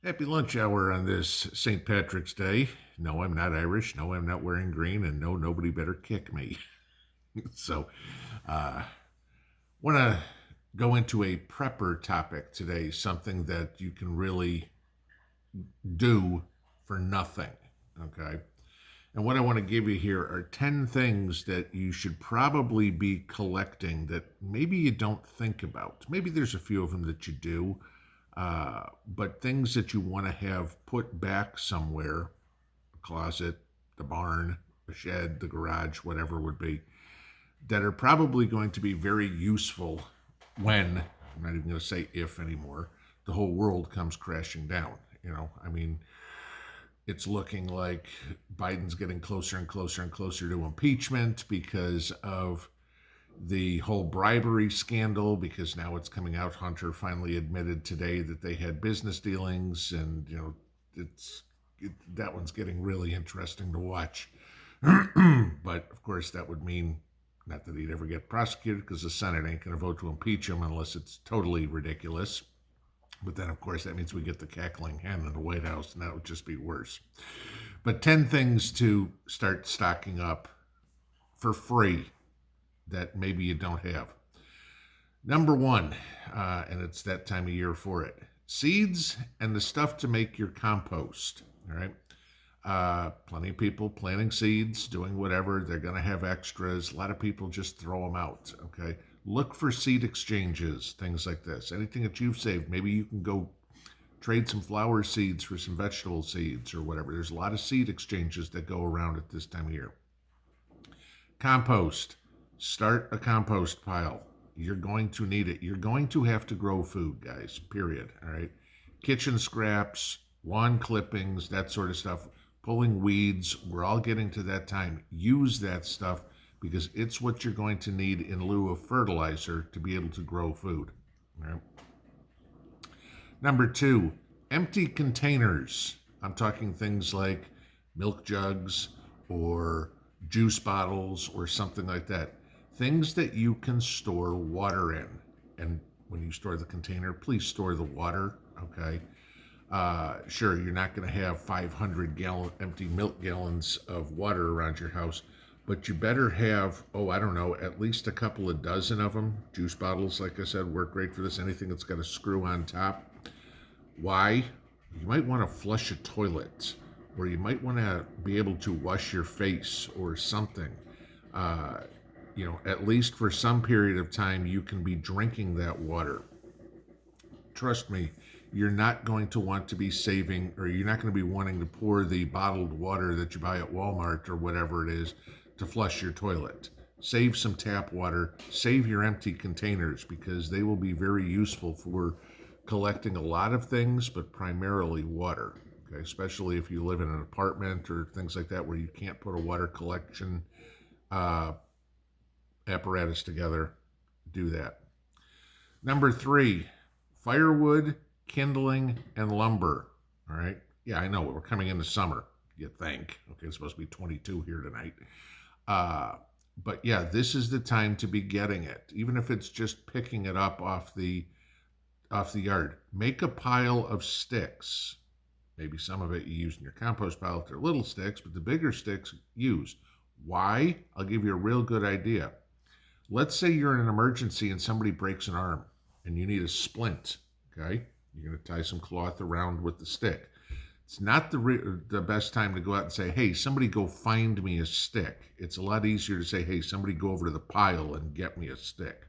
Happy lunch hour on this St. Patrick's Day. No, I'm not Irish. No, I'm not wearing green. And no, nobody better kick me. So, want to go into a prepper topic today, something that you can really do for nothing. Okay. And what I want to give you here are 10 things that you should probably be collecting that maybe you don't think about. Maybe there's a few of them that you do, but things that you want to have put back somewhere, a closet, the barn, the shed, the garage, whatever it would be, that are probably going to be very useful when, I'm not even going to say if anymore, the whole world comes crashing down. I mean, it's looking like Biden's getting closer and closer and closer to impeachment because of the whole bribery scandal, because now it's coming out. Hunter finally admitted today that they had business dealings, and that one's getting really interesting to watch. But of course, that would mean not that he'd ever get prosecuted, because the Senate ain't going to vote to impeach him unless it's totally ridiculous. But then, of course, that means we get the cackling hen in the White House, and that would just be worse. But 10 things to start stocking up for free that maybe you don't have. Number one, and it's that time of year for it, seeds and the stuff to make your compost. All right. Plenty of people planting seeds, doing whatever. They're going to have extras. A lot of people just throw them out. Okay. Look for seed exchanges, things like this. Anything that you've saved, maybe you can go trade some flower seeds for some vegetable seeds or whatever. There's a lot of seed exchanges that go around at this time of year. Compost. Start a compost pile. You're going to need it. You're going to have to grow food, guys, period. All right. Kitchen scraps, lawn clippings, that sort of stuff. Pulling weeds. We're all getting to that time. Use that stuff because it's what you're going to need in lieu of fertilizer to be able to grow food. All right. Number two, empty containers. I'm talking things like milk jugs or juice bottles or something like that. Things that you can store water in. And when you store the container, please store the water, okay? Sure, you're not going to have 500 empty milk gallons of water around your house, but you better have, at least a couple of dozen of them. Juice bottles, like I said, work great for this. Anything that's got a screw on top. Why? You might want to flush a toilet, or you might want to be able to wash your face or something. At least for some period of time, you can be drinking that water. Trust me, you're not going to want to be saving, or you're not going to be wanting to pour the bottled water that you buy at Walmart or whatever it is to flush your toilet. Save some tap water, save your empty containers, because they will be very useful for collecting a lot of things, but primarily water. Okay, especially if you live in an apartment or things like that where you can't put a water collection apparatus together, do that. Number three, firewood, kindling, and lumber. All right. Yeah, I know we're coming into summer, you think. Okay, it's supposed to be 22 here tonight. But yeah, this is the time to be getting it, even if it's just picking it up off the yard. Make a pile of sticks. Maybe some of it you use in your compost pile if they're little sticks, but the bigger sticks use. Why? I'll give you a real good idea. Let's say you're in an emergency and somebody breaks an arm and you need a splint, okay? You're going to tie some cloth around with the stick. It's not the best time to go out and say, hey, somebody go find me a stick. It's a lot easier to say, hey, somebody go over to the pile and get me a stick.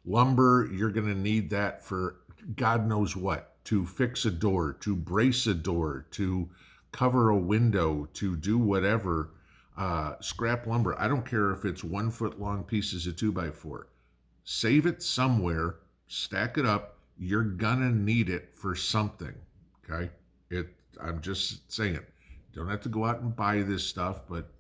Lumber, you're going to need that for God knows what, to fix a door, to brace a door, to cover a window, to do whatever. Scrap lumber, I don't care if it's 1 foot long pieces of 2x4. Save it somewhere, stack it up. You're gonna need it for something, okay? I'm just saying, don't have to go out and buy this stuff, but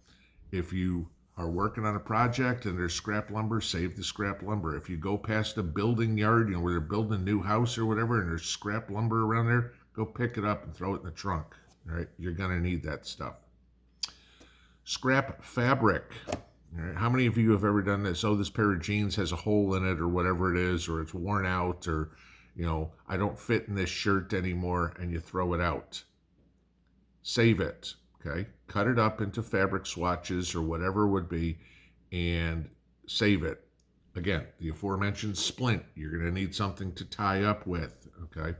if you are working on a project and there's scrap lumber, save the scrap lumber. If you go past a building yard, where they're building a new house or whatever, and there's scrap lumber around there, go pick it up and throw it in the trunk, all right? You're gonna need that stuff. Scrap fabric. All right, how many of you have ever done this? Oh, this pair of jeans has a hole in it or whatever it is, or it's worn out, or I don't fit in this shirt anymore, and you throw it out. Save it, okay? Cut it up into fabric swatches or whatever it would be, and save it. Again, the aforementioned splint, you're going to need something to tie up with, okay?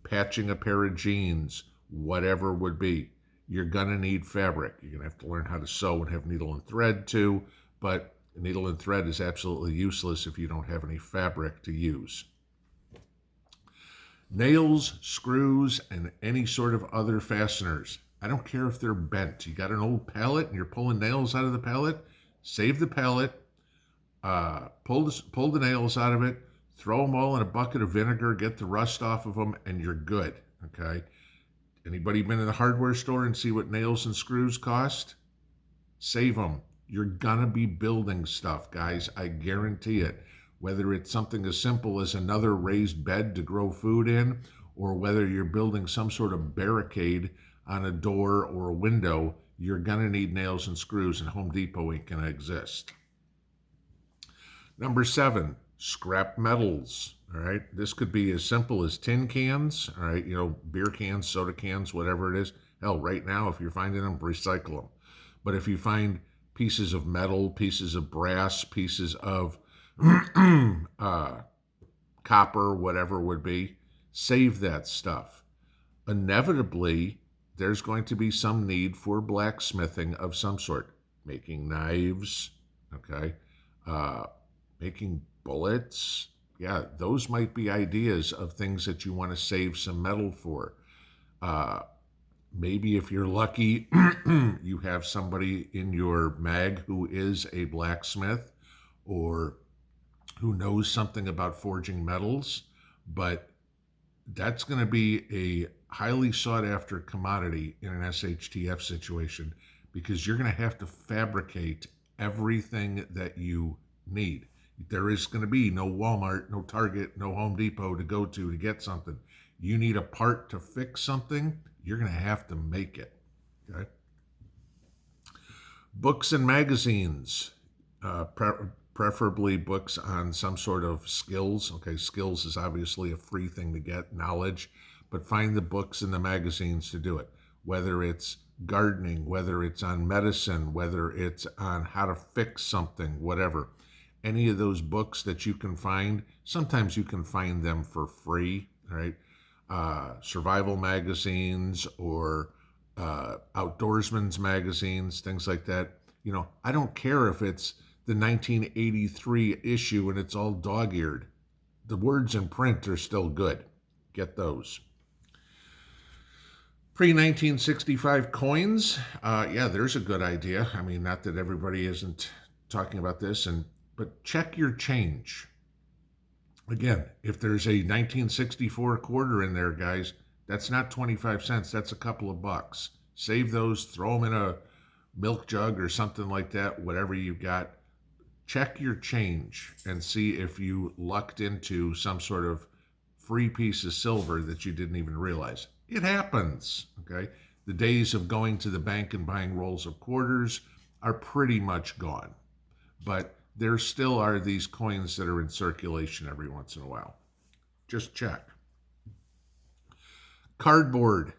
Patching a pair of jeans, whatever it would be. You're going to need fabric. You're going to have to learn how to sew and have needle and thread too, but needle and thread is absolutely useless if you don't have any fabric to use. Nails, screws, and any sort of other fasteners. I don't care if they're bent. You got an old pallet and you're pulling nails out of the pallet, save the pallet, pull the nails out of it, throw them all in a bucket of vinegar, get the rust off of them, and you're good, okay? Anybody been in the hardware store and see what nails and screws cost? Save them. You're gonna be building stuff, guys. I guarantee it. Whether it's something as simple as another raised bed to grow food in, or whether you're building some sort of barricade on a door or a window, you're gonna need nails and screws, and Home Depot ain't gonna exist. Number 7, scrap metals. All right, this could be as simple as tin cans, all right, beer cans, soda cans, whatever it is. Hell, right now, if you're finding them, recycle them. But if you find pieces of metal, pieces of brass, pieces of copper, whatever it would be, save that stuff. Inevitably, there's going to be some need for blacksmithing of some sort, making knives, okay, making bullets. Yeah, those might be ideas of things that you want to save some metal for. Maybe if you're lucky, you have somebody in your mag who is a blacksmith or who knows something about forging metals, but that's going to be a highly sought after commodity in an SHTF situation because you're going to have to fabricate everything that you need. There is going to be no Walmart, no Target, no Home Depot to go to get something. You need a part to fix something, you're going to have to make it. Okay. Books and magazines, preferably books on some sort of skills. Okay, skills is obviously a free thing to get, knowledge, but find the books and the magazines to do it. Whether it's gardening, whether it's on medicine, whether it's on how to fix something, whatever. Any of those books that you can find, sometimes you can find them for free, right? Survival magazines or outdoorsman's magazines, things like that. I don't care if it's the 1983 issue and it's all dog-eared. The words in print are still good. Get those. Pre-1965 coins. Yeah, there's a good idea. I mean, not that everybody isn't talking about this, but check your change. Again, if there's a 1964 quarter in there, guys, that's not 25 cents. That's a couple of bucks. Save those, throw them in a milk jug or something like that, whatever you've got. Check your change and see if you lucked into some sort of free piece of silver that you didn't even realize. It happens, okay? The days of going to the bank and buying rolls of quarters are pretty much gone. But there still are these coins that are in circulation every once in a while. Just check. Cardboard.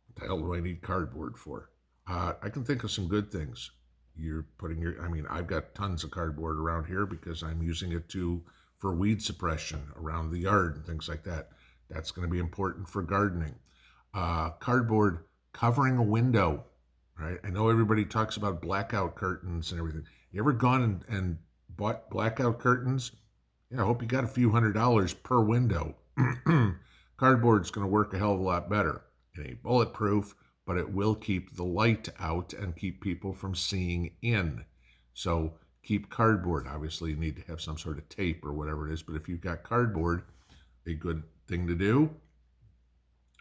What the hell do I need cardboard for? I can think of some good things. I've got tons of cardboard around here because I'm using it for weed suppression around the yard and things like that. That's going to be important for gardening. Cardboard covering a window, right? I know everybody talks about blackout curtains and everything. You ever gone and bought blackout curtains? Yeah, I hope you got a few $100s per window. Cardboard's going to work a hell of a lot better. It ain't bulletproof, but it will keep the light out and keep people from seeing in. So keep cardboard. Obviously, you need to have some sort of tape or whatever it is, but if you've got cardboard, a good thing to do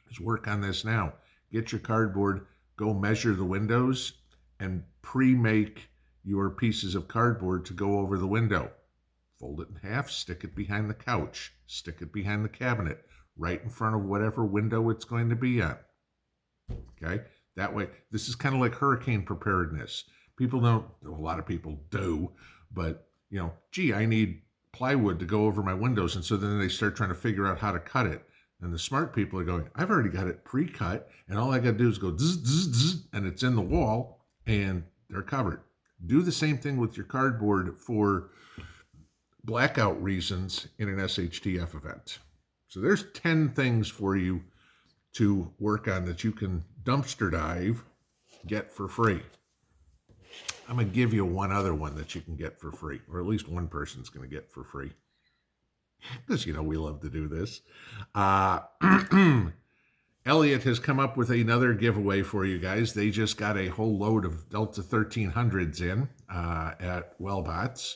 is work on this now. Get your cardboard, go measure the windows, and pre-make your pieces of cardboard to go over the window. Fold it in half, stick it behind the couch, stick it behind the cabinet, right in front of whatever window it's going to be on. Okay? That way, this is kind of like hurricane preparedness. People don't, a lot of people do, but, I need plywood to go over my windows. And so then they start trying to figure out how to cut it. And the smart people are going, I've already got it pre-cut, and all I got to do is go zzz, zzz, zzz, and it's in the wall, and they're covered. Do the same thing with your cardboard for blackout reasons in an SHTF event. So there's 10 things for you to work on that you can dumpster dive, get for free. I'm going to give you one other one that you can get for free, or at least one person's going to get for free. Because, we love to do this. Elliot has come up with another giveaway for you guys. They just got a whole load of Delta 1300s in at Wellbots.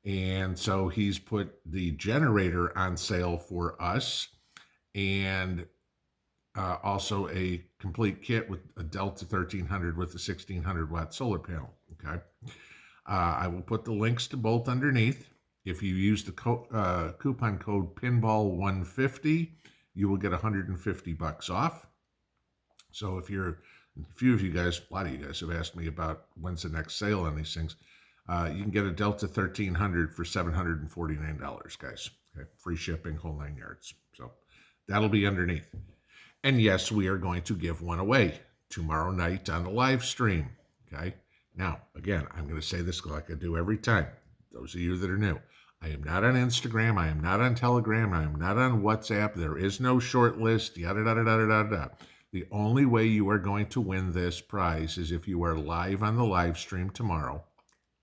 And so he's put the generator on sale for us, and also a complete kit with a Delta 1300 with a 1600 watt solar panel. Okay. I will put the links to both underneath. If you use the coupon code pinball150, you will get $150 off. So if you're, a few of you guys, a lot of you guys have asked me about when's the next sale on these things. You can get a Delta 1300 for $749, guys. Okay. Free shipping, whole 9 yards. So that'll be underneath. And yes, we are going to give one away tomorrow night on the live stream. Okay. Now, again, I'm going to say this like I do every time. Those of you that are new, I am not on Instagram. I am not on Telegram. I am not on WhatsApp. There is no short list. Yada, yada, yada, yada, yada. The only way you are going to win this prize is if you are live on the live stream tomorrow,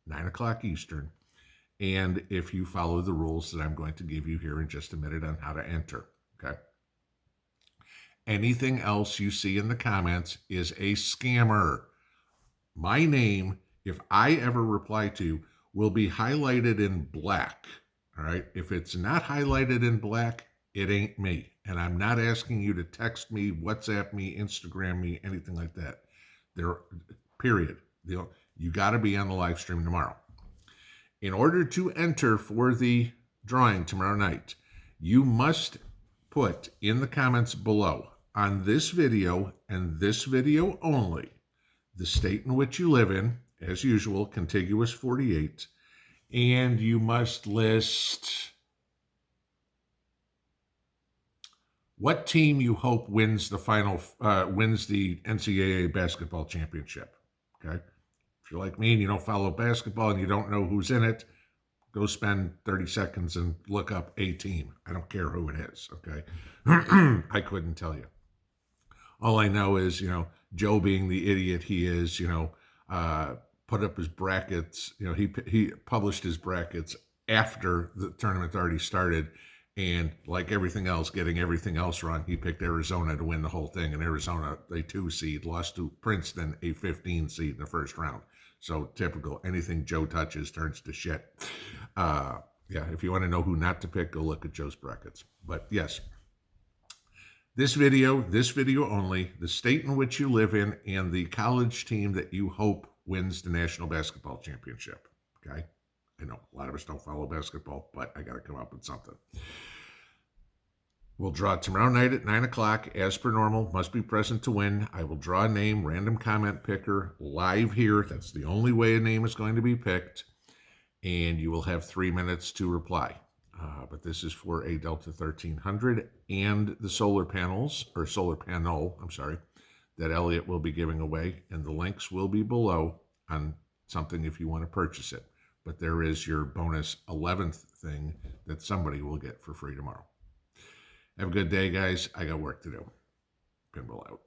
9 o'clock Eastern, and if you follow the rules that I'm going to give you here in just a minute on how to enter. Okay. Anything else you see in the comments is a scammer. My name, if I ever reply to, will be highlighted in black. All right. If it's not highlighted in black, it ain't me. And I'm not asking you to text me, WhatsApp me, Instagram me, anything like that. Period. You got to be on the live stream tomorrow. In order to enter for the drawing tomorrow night, you must put in the comments below, on this video and this video only, the state in which you live in, as usual, contiguous 48, and you must list what team you hope wins the NCAA basketball championship. Okay. If you're like me and you don't follow basketball and you don't know who's in it, go spend 30 seconds and look up a team. I don't care who it is. Okay. I couldn't tell you. All I know is, Joe, being the idiot he is, put up his brackets. He published his brackets after the tournament already started. And like everything else, getting everything else wrong, he picked Arizona to win the whole thing. And Arizona, a 2 seed, lost to Princeton, a 15 seed in the first round. So typical. Anything Joe touches turns to shit. If you want to know who not to pick, go look at Joe's brackets. But yes, this video only, the state in which you live in, and the college team that you hope wins the national basketball championship. Okay? I know a lot of us don't follow basketball, but I got to come up with something. We'll draw tomorrow night at 9 o'clock. As per normal, must be present to win. I will draw a name, random comment picker, live here. That's the only way a name is going to be picked. And you will have 3 minutes to reply. But this is for a Delta 1300 and the solar panel, that Elliot will be giving away. And the links will be below on something if you want to purchase it. But there is your bonus 11th thing that somebody will get for free tomorrow. Have a good day, guys. I got work to do. Pinball out.